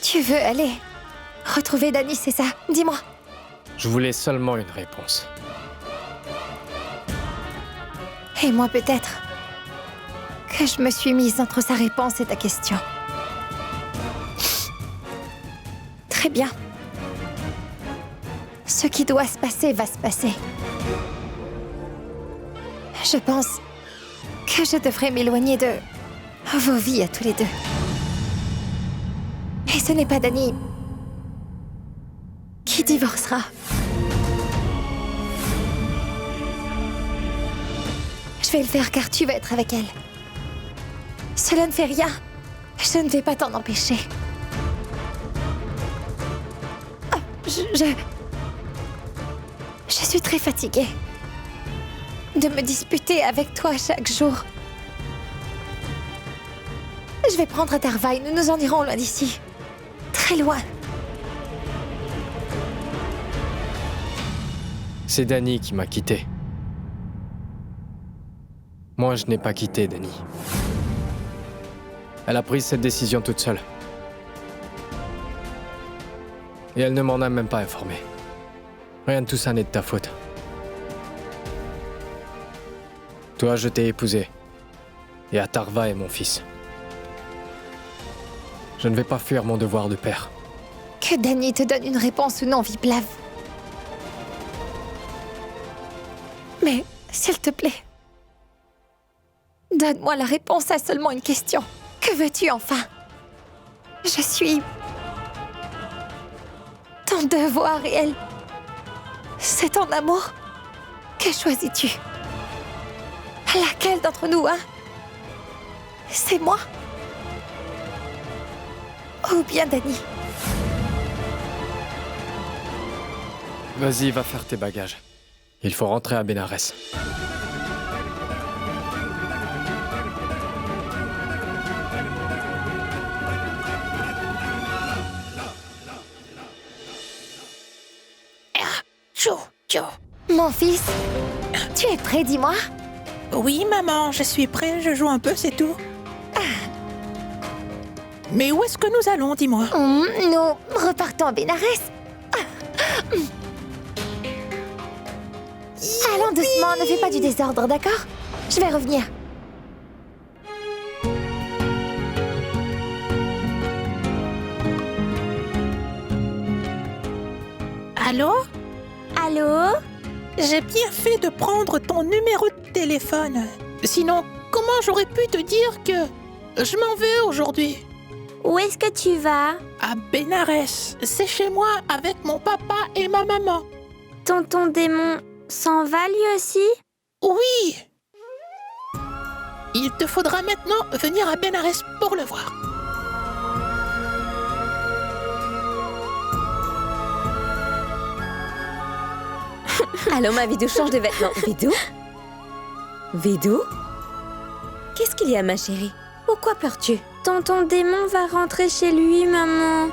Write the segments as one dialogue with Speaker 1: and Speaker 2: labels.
Speaker 1: Tu veux aller retrouver Danny, c'est ça? Dis-moi.
Speaker 2: Je voulais seulement une réponse.
Speaker 1: Et moi peut-être que je me suis mise entre sa réponse et ta question. Très bien. Ce qui doit se passer va se passer. Je pense que je devrais m'éloigner de vos vies à tous les deux. Et ce n'est pas Danny qui divorcera. Je vais le faire car tu vas être avec elle. Cela ne fait rien. Je ne vais pas t'en empêcher. Ah, je suis très fatiguée de me disputer avec toi chaque jour. Je vais prendre Tarva et nous nous en irons loin d'ici. Très loin.
Speaker 2: C'est Danny qui m'a quitté. Moi, je n'ai pas quitté Danny. Elle a pris cette décision toute seule. Et elle ne m'en a même pas informé. Rien de tout ça n'est de ta faute. Toi, je t'ai épousé. Et Atharva est mon fils. Je ne vais pas fuir mon devoir de père.
Speaker 1: Que Danny te donne une réponse ou non, Viplav. Mais, s'il te plaît, donne-moi la réponse à seulement une question. Que veux-tu enfin? Je suis ton devoir réel. C'est ton amour. Que choisis-tu? Laquelle d'entre nous, hein? C'est moi? Ou bien Danny?
Speaker 2: Vas-y, va faire tes bagages. Il faut rentrer à Bénarès.
Speaker 1: Mon fils, tu es prêt, dis-moi?
Speaker 3: Oui, maman, je suis prêt, je joue un peu, c'est tout. Mais où est-ce que nous allons, dis-moi?
Speaker 1: Nous repartons à Bénarès. Allons doucement, ne fais pas du désordre, d'accord? Je vais revenir.
Speaker 3: Allô?
Speaker 1: Allô?
Speaker 3: J'ai bien fait de prendre ton numéro de téléphone. Sinon, comment j'aurais pu te dire que je m'en vais aujourd'hui?
Speaker 4: Où est-ce que tu vas?
Speaker 3: À Bénarès. C'est chez moi avec mon papa et ma maman.
Speaker 4: Tonton démon s'en va lui aussi?
Speaker 3: Oui. Il te faudra maintenant venir à Bénarès pour le voir.
Speaker 5: Allons, ma Vidou, change de vêtements. Vidou? Vidou? Qu'est-ce qu'il y a, ma chérie? Pourquoi pleures-tu?
Speaker 4: Tonton démon va rentrer chez lui, maman.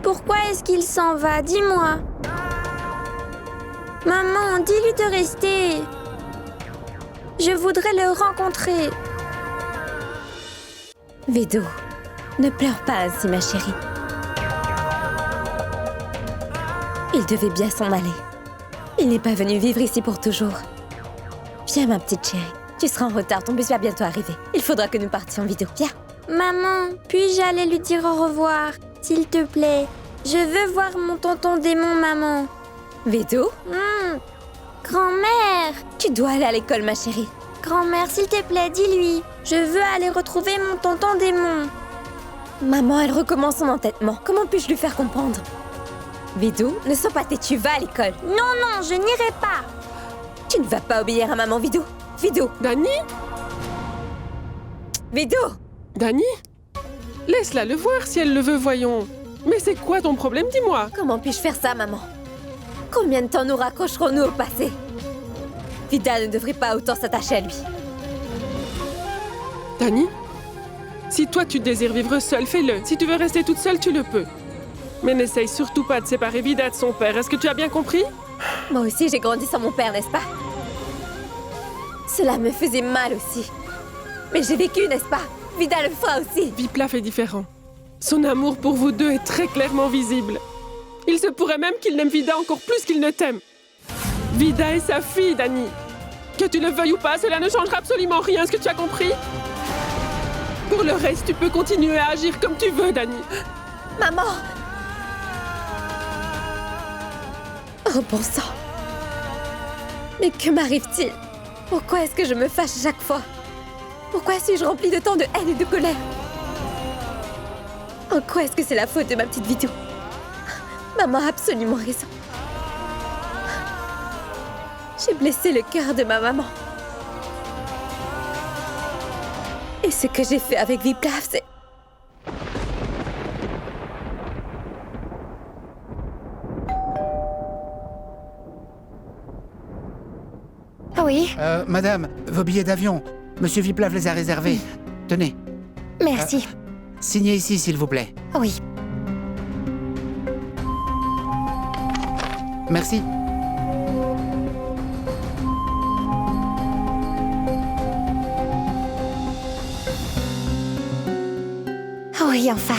Speaker 4: Pourquoi est-ce qu'il s'en va? Dis-moi. Maman, dis-lui de rester. Je voudrais le rencontrer.
Speaker 5: Vidou, ne pleure pas ainsi, ma chérie. Il devait bien s'en aller. Il n'est pas venu vivre ici pour toujours. Viens, ma petite chérie. Tu seras en retard, ton bus va bientôt arriver. Il faudra que nous partions, Vidou. Viens.
Speaker 4: Maman, puis-je aller lui dire au revoir, s'il te plaît? Je veux voir mon tonton démon, maman.
Speaker 5: Vidou?
Speaker 4: Grand-mère!
Speaker 5: Tu dois aller à l'école, ma chérie.
Speaker 4: Grand-mère, s'il te plaît, dis-lui. Je veux aller retrouver mon tonton démon.
Speaker 5: Maman, elle recommence son entêtement. Comment puis-je lui faire comprendre? Vidou, ne sois pas têtu, va à l'école.
Speaker 4: Non, je n'irai pas.
Speaker 5: Tu ne vas pas obéir à maman, Vidou. Vidou!
Speaker 6: Danny?
Speaker 5: Vidou!
Speaker 6: Danny? Laisse-la le voir si elle le veut, voyons. Mais c'est quoi ton problème, dis-moi?
Speaker 5: Comment puis-je faire ça, maman? Combien de temps nous raccrocherons-nous au passé? Vida ne devrait pas autant s'attacher à lui.
Speaker 6: Danny? Si toi tu désires vivre seule, fais-le. Si tu veux rester toute seule, tu le peux. Mais n'essaye surtout pas de séparer Vida de son père. Est-ce que tu as bien compris?
Speaker 5: Moi aussi, j'ai grandi sans mon père, n'est-ce pas? Cela me faisait mal aussi. Mais j'ai vécu, n'est-ce pas? Vida le fera aussi.
Speaker 6: Viplav est différent. Son amour pour vous deux est très clairement visible. Il se pourrait même qu'il n'aime Vida encore plus qu'il ne t'aime. Vida est sa fille, Dani. Que tu le veuilles ou pas, cela ne changera absolument rien, est-ce que tu as compris? Pour le reste, tu peux continuer à agir comme tu veux, Dani.
Speaker 5: Maman! Oh bon sang! Mais que m'arrive-t-il? Pourquoi est-ce que je me fâche chaque fois? Pourquoi suis-je remplie de tant de haine et de colère? En quoi est-ce que c'est la faute de ma petite Vidou? Maman a absolument raison. J'ai blessé le cœur de ma maman. Et ce que j'ai fait avec Viplav, c'est...
Speaker 1: Ah oui,
Speaker 7: Madame, vos billets d'avion. Monsieur Viplav les a réservés. Tenez,
Speaker 1: merci.
Speaker 7: signez ici, s'il vous plaît.
Speaker 1: Oui.
Speaker 7: Merci.
Speaker 1: Oui, enfin.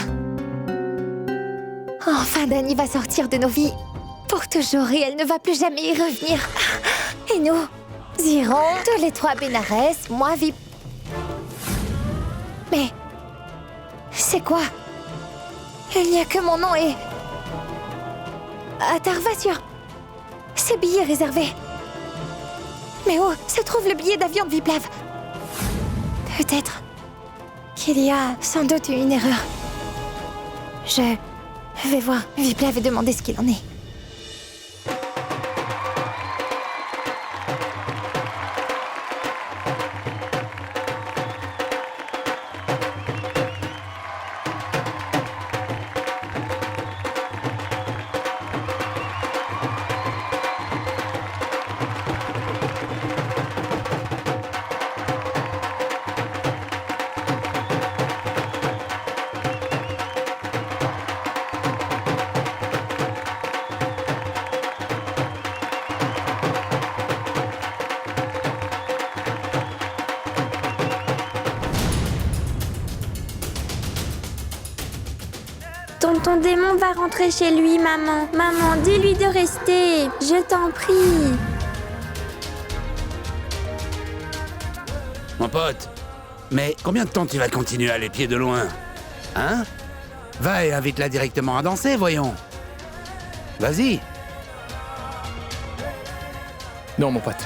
Speaker 1: Enfin, Dani va sortir de nos vies. Pour toujours, et elle ne va plus jamais y revenir. Et nous irons tous les trois à Bénarès, moi, Vip... Mais... c'est quoi? Il n'y a que mon nom et... Atarva sur... ces billets réservés. Mais où se trouve le billet d'avion de Viplav? Peut-être qu'il y a sans doute une erreur. Je vais voir Viplav et demander ce qu'il en est.
Speaker 4: Tonton démon va rentrer chez lui, maman. Maman, dis-lui de rester. Je t'en prie.
Speaker 7: Mon pote, mais combien de temps tu vas continuer à les pieds de loin? Hein? Va et invite-la directement à danser, voyons. Vas-y.
Speaker 8: Non, mon pote.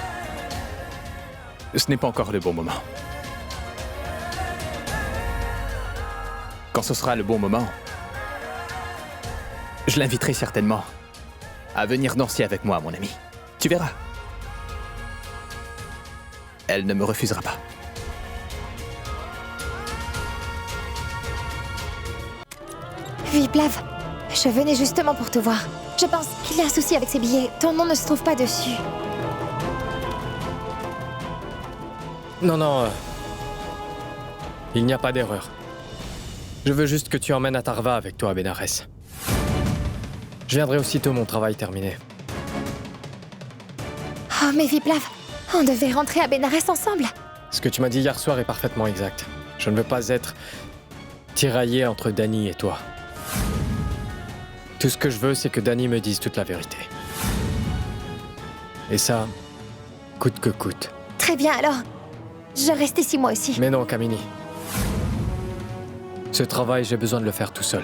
Speaker 8: Ce n'est pas encore le bon moment. Quand ce sera le bon moment, je l'inviterai certainement à venir danser avec moi, mon ami. Tu verras. Elle ne me refusera pas.
Speaker 1: Viplav, je venais justement pour te voir. Je pense qu'il y a un souci avec ces billets. Ton nom ne se trouve pas dessus.
Speaker 2: Non, il n'y a pas d'erreur. Je veux juste que tu emmènes Atarva avec toi à Bénarès. Je viendrai aussitôt mon travail terminé.
Speaker 1: Oh, mais Viplav, on devait rentrer à Bénarès ensemble.
Speaker 2: Ce que tu m'as dit hier soir est parfaitement exact. Je ne veux pas être tiraillé entre Dani et toi. Tout ce que je veux, c'est que Dani me dise toute la vérité. Et ça, coûte que coûte.
Speaker 1: Très bien, alors. Je reste ici moi aussi.
Speaker 2: Mais non, Kamini. Ce travail, j'ai besoin de le faire tout seul.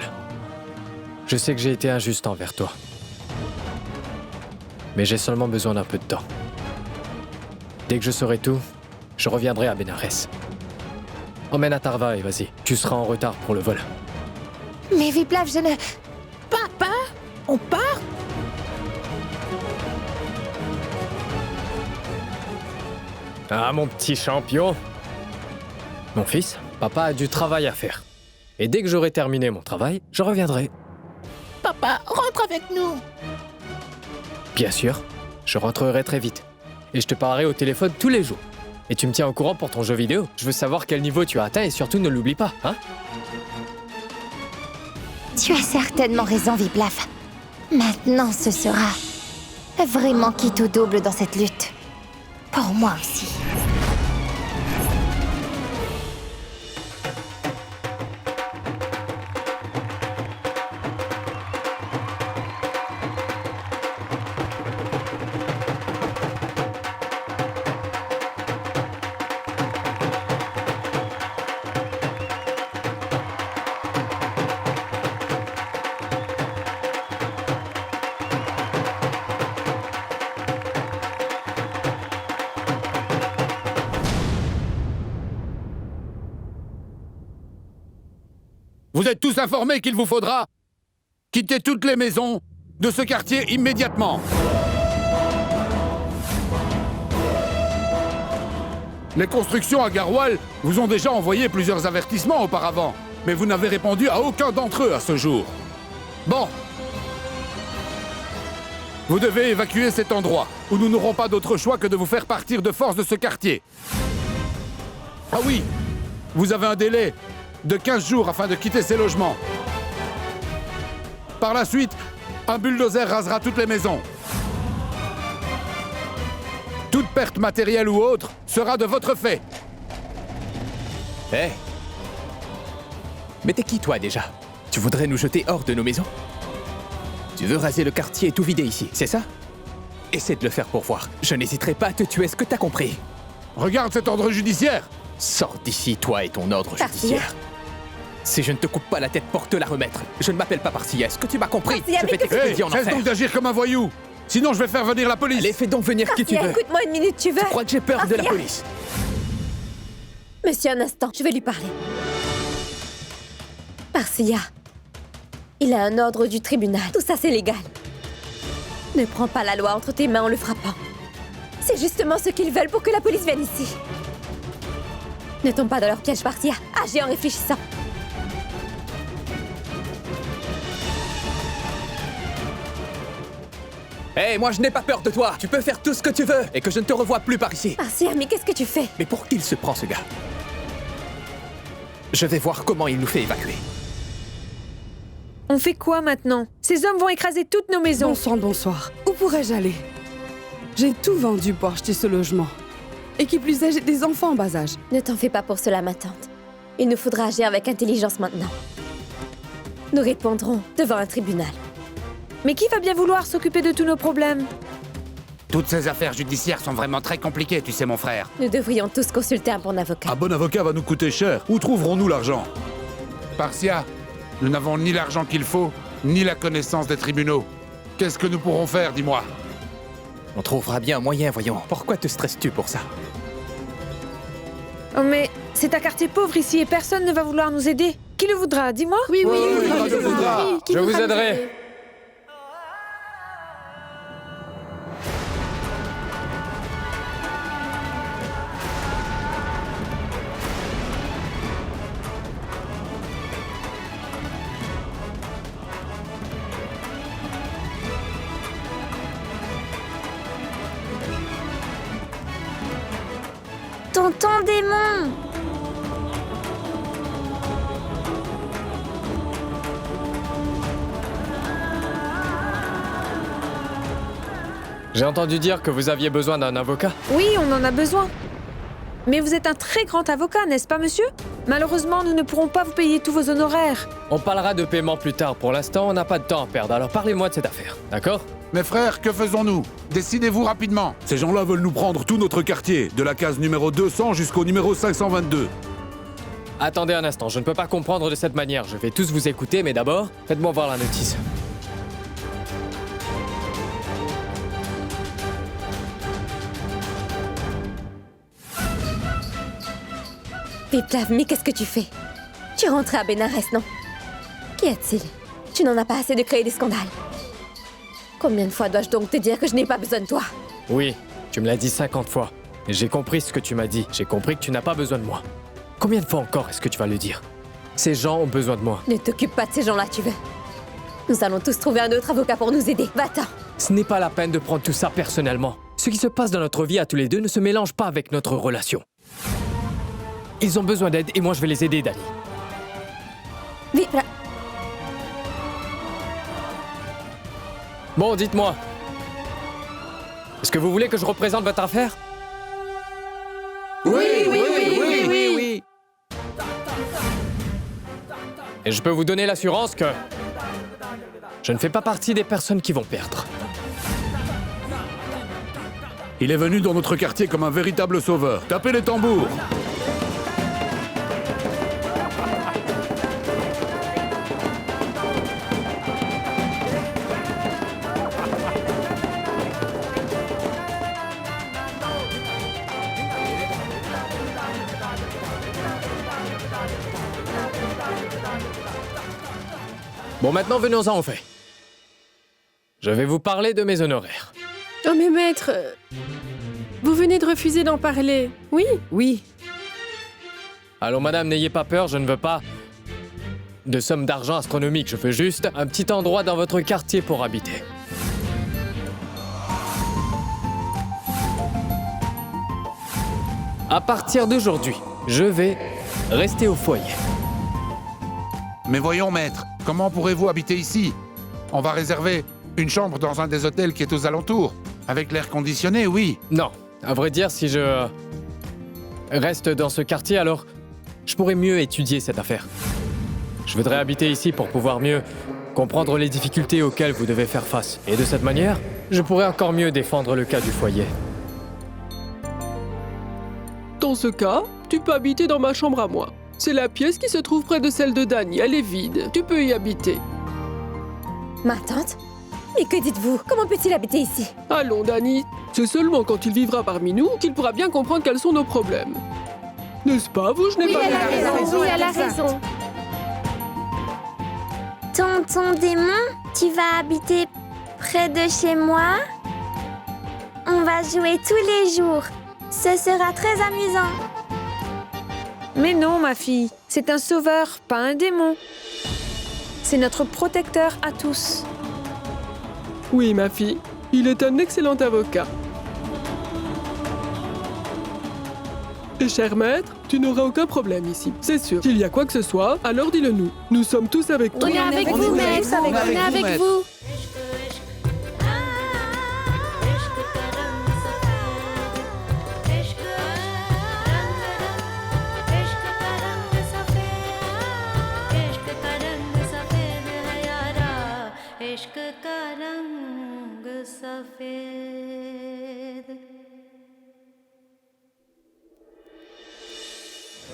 Speaker 2: Je sais que j'ai été injuste envers toi. Mais j'ai seulement besoin d'un peu de temps. Dès que je saurai tout, je reviendrai à Bénarès. Emmène Atarva et vas-y, tu seras en retard pour le vol.
Speaker 1: Mais Viplav, je ne...
Speaker 3: Papa, on part?
Speaker 2: Ah, mon petit champion. Mon fils, papa a du travail à faire. Et dès que j'aurai terminé mon travail, je reviendrai.
Speaker 3: Papa, rentre avec nous.
Speaker 2: Bien sûr, je rentrerai très vite. Et je te parlerai au téléphone tous les jours. Et tu me tiens au courant pour ton jeu vidéo. Je veux savoir quel niveau tu as atteint et surtout ne l'oublie pas, hein?
Speaker 1: Tu as certainement raison, Viplav. Maintenant, ce sera vraiment quitte ou double dans cette lutte. Pour moi aussi.
Speaker 7: Vous êtes tous informés qu'il vous faudra quitter toutes les maisons de ce quartier immédiatement. Les constructions à Garwal vous ont déjà envoyé plusieurs avertissements auparavant, mais vous n'avez répondu à aucun d'entre eux à ce jour. Bon. Vous devez évacuer cet endroit, où nous n'aurons pas d'autre choix que de vous faire partir de force de ce quartier. Ah oui, vous avez un délai de 15 jours afin de quitter ces logements. Par la suite, un bulldozer rasera toutes les maisons. Toute perte matérielle ou autre sera de votre fait.
Speaker 8: Hé Mais t'es qui, toi, déjà? Tu voudrais nous jeter hors de nos maisons? Tu veux raser le quartier et tout vider ici, c'est ça? Essaie de le faire pour voir. Je n'hésiterai pas à te tuer, est-ce que t'as compris?
Speaker 7: Regarde cet ordre judiciaire.
Speaker 8: Sors d'ici, toi et ton ordre
Speaker 5: Parcia.
Speaker 8: judiciaire. Si je ne te coupe pas la tête pour te la remettre, je ne m'appelle pas Parcia, est-ce que tu m'as compris?
Speaker 5: Parcia,
Speaker 8: Je
Speaker 5: mais
Speaker 8: vais
Speaker 5: que-
Speaker 8: t'expédier en
Speaker 7: Cesse
Speaker 8: enfer.
Speaker 7: donc d'agir comme un voyou. Sinon, je vais faire venir la police.
Speaker 8: Allez, fais donc venir qui tu
Speaker 5: Parcia,
Speaker 8: veux.
Speaker 5: écoute-moi une minute, tu veux?
Speaker 8: Tu crois que j'ai peur de la
Speaker 5: Parcia.
Speaker 8: police?
Speaker 5: Monsieur, un instant, je vais lui parler. Parcia, il a un ordre du tribunal. Tout ça, c'est légal. Ne prends pas la loi entre tes mains en le frappant. C'est justement ce qu'ils veulent pour que la police vienne ici. Ne tombe pas dans leur piège, Parcia. Agis en réfléchissant.
Speaker 8: Hé, moi je n'ai pas peur de toi. Tu peux faire tout ce que tu veux et que je ne te revoie plus par ici.
Speaker 5: Parcia, mais qu'est-ce que tu fais?
Speaker 8: Mais pour qui il se prend, ce gars? Je vais voir comment il nous fait évacuer.
Speaker 9: On fait quoi maintenant? Ces hommes vont écraser toutes nos maisons.
Speaker 6: Bon sang de bonsoir. Où pourrais-je aller? J'ai tout vendu pour acheter ce logement. Et qui plus est, j'ai des enfants en bas âge.
Speaker 5: Ne t'en fais pas pour cela, ma tante. Il nous faudra agir avec intelligence maintenant. Nous répondrons devant un tribunal.
Speaker 9: Mais qui va bien vouloir s'occuper de tous nos problèmes?
Speaker 7: Toutes ces affaires judiciaires sont vraiment très compliquées, tu sais, mon frère.
Speaker 5: Nous devrions tous consulter un bon avocat.
Speaker 10: Un bon avocat va nous coûter cher. Où trouverons-nous l'argent?
Speaker 7: Parcia, nous n'avons ni l'argent qu'il faut, ni la connaissance des tribunaux. Qu'est-ce que nous pourrons faire, dis-moi?
Speaker 8: On trouvera bien un moyen, voyons. Pourquoi te stresses-tu pour ça?
Speaker 9: Oh mais c'est un quartier pauvre ici et personne ne va vouloir nous aider. Qui le voudra? Dis-moi. Oui, oui,
Speaker 2: Je vous aiderai.
Speaker 4: Tonton démon!
Speaker 2: J'ai entendu dire que vous aviez besoin d'un avocat.
Speaker 9: Oui, on en a besoin. Mais vous êtes un très grand avocat, n'est-ce pas, monsieur? Malheureusement, nous ne pourrons pas vous payer tous vos honoraires.
Speaker 2: On parlera de paiement plus tard. Pour l'instant, on n'a pas de temps à perdre. Alors parlez-moi de cette affaire, d'accord?
Speaker 7: Mes frères, que faisons-nous? Décidez-vous rapidement.
Speaker 10: Ces gens-là veulent nous prendre tout notre quartier, de la case numéro 200 jusqu'au numéro 522.
Speaker 2: Attendez un instant, je ne peux pas comprendre de cette manière. Je vais tous vous écouter, mais d'abord, faites-moi voir la notice.
Speaker 5: Viplav, mais qu'est-ce que tu fais? Tu es rentré à Bénarès, non? Qu'y a-t-il? Tu n'en as pas assez de créer des scandales. Combien de fois dois-je donc te dire que je n'ai pas besoin de toi?
Speaker 2: Oui, tu me l'as dit 50 fois. Et j'ai compris ce que tu m'as dit. J'ai compris que tu n'as pas besoin de moi. Combien de fois encore est-ce que tu vas le dire? Ces gens ont besoin de moi.
Speaker 5: Ne t'occupe pas de ces gens-là, tu veux? Nous allons tous trouver un autre avocat pour nous aider. Va-t'en!
Speaker 2: Ce n'est pas la peine de prendre tout ça personnellement. Ce qui se passe dans notre vie à tous les deux ne se mélange pas avec notre relation. Ils ont besoin d'aide et moi je vais les aider, Dani.
Speaker 5: Viplav...
Speaker 2: Bon, dites-moi. Est-ce que vous voulez que je représente votre affaire?
Speaker 7: Oui.
Speaker 2: Et je peux vous donner l'assurance que... je ne fais pas partie des personnes qui vont perdre.
Speaker 10: Il est venu dans notre quartier comme un véritable sauveur. Tapez les tambours!
Speaker 2: Bon, maintenant, venons-en au fait. Je vais vous parler de mes honoraires.
Speaker 6: Oh mais maître, vous venez de refuser d'en parler, oui?
Speaker 5: Oui.
Speaker 2: Allons, madame, n'ayez pas peur, je ne veux pas de somme d'argent astronomique. Je veux juste un petit endroit dans votre quartier pour habiter. À partir d'aujourd'hui, je vais rester au foyer.
Speaker 7: Mais voyons, maître, comment pourrez-vous habiter ici? On va réserver une chambre dans un des hôtels qui est aux alentours. Avec l'air conditionné, oui.
Speaker 2: Non, à vrai dire, si je reste dans ce quartier, alors je pourrais mieux étudier cette affaire. Je voudrais habiter ici pour pouvoir mieux comprendre les difficultés auxquelles vous devez faire face. Et de cette manière, je pourrais encore mieux défendre le cas du foyer.
Speaker 6: Dans ce cas, tu peux habiter dans ma chambre à moi. C'est la pièce qui se trouve près de celle de Danny, elle est vide. Tu peux y habiter.
Speaker 5: Ma tante? Mais que dites-vous? Comment peut-il habiter ici?
Speaker 6: Allons, Danny, c'est seulement quand il vivra parmi nous qu'il pourra bien comprendre quels sont nos problèmes. N'est-ce pas, vous? Je n'ai pas
Speaker 1: Oui, elle a raison.
Speaker 4: Tonton démon, tu vas habiter près de chez moi? On va jouer tous les jours. Ce sera très amusant.
Speaker 9: Mais non, ma fille, c'est un sauveur, pas un démon. C'est notre protecteur à tous.
Speaker 6: Oui, ma fille, il est un excellent avocat. Et cher maître, tu n'auras aucun problème ici, c'est sûr. S'il y a quoi que ce soit, alors dis-le nous. Nous sommes tous avec toi.
Speaker 1: On est avec vous, maître. On est avec vous.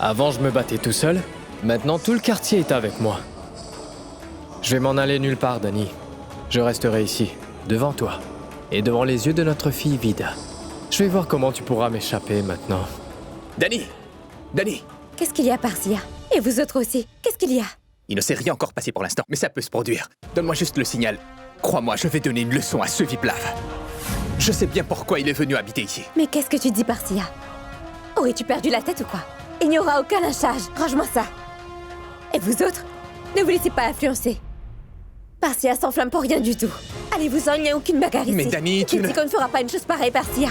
Speaker 2: Avant, je me battais tout seul. Maintenant, tout le quartier est avec moi. Je vais m'en aller nulle part, Danny. Je resterai ici, devant toi, et devant les yeux de notre fille Vida. Je vais voir comment tu pourras m'échapper maintenant.
Speaker 8: Danny! Danny!
Speaker 5: Qu'est-ce qu'il y a, Parcia? Et vous autres aussi, qu'est-ce qu'il y a?
Speaker 8: Il ne s'est rien encore passé pour l'instant, mais ça peut se produire. Donne-moi juste le signal. Crois-moi, je vais donner une leçon à ce Viplav. Je sais bien pourquoi il est venu habiter ici.
Speaker 5: Mais qu'est-ce que tu dis, Parcia? Aurais-tu perdu la tête ou quoi? Il n'y aura aucun lynchage, range-moi ça. Et vous autres, ne vous laissez pas influencer. Parcia s'enflamme pour rien du tout. Allez-vous-en, il n'y a aucune bagarre ici.
Speaker 8: Mais Danny, tu
Speaker 5: Qui
Speaker 8: ne...
Speaker 5: dit qu'on ne fera pas une chose pareille, Parcia?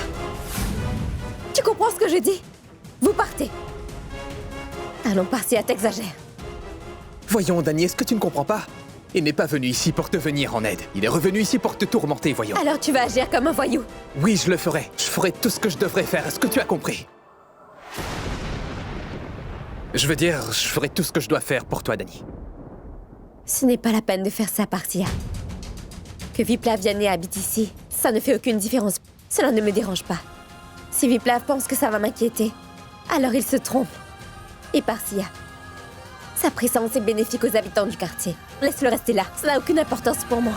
Speaker 5: Tu comprends ce que je dis? Vous partez. Allons, Parcia, t'exagères.
Speaker 8: Voyons, Danny, est-ce que tu ne comprends pas? Il n'est pas venu ici pour te venir en aide. Il est revenu ici pour te tourmenter, voyons.
Speaker 5: Alors tu vas agir comme un voyou.
Speaker 8: Oui, je le ferai. Je ferai tout ce que je devrais faire. Est-ce que tu as compris? Je veux dire, je ferai tout ce que je dois faire pour toi, Danny.
Speaker 5: Ce n'est pas la peine de faire ça, Parcia. Que Viplav vienne et habite ici, ça ne fait aucune différence. Cela ne me dérange pas. Si Viplav pense que ça va m'inquiéter, alors il se trompe. Et Parcia, sa présence est bénéfique aux habitants du quartier. Laisse-le rester là, ça n'a aucune importance pour moi.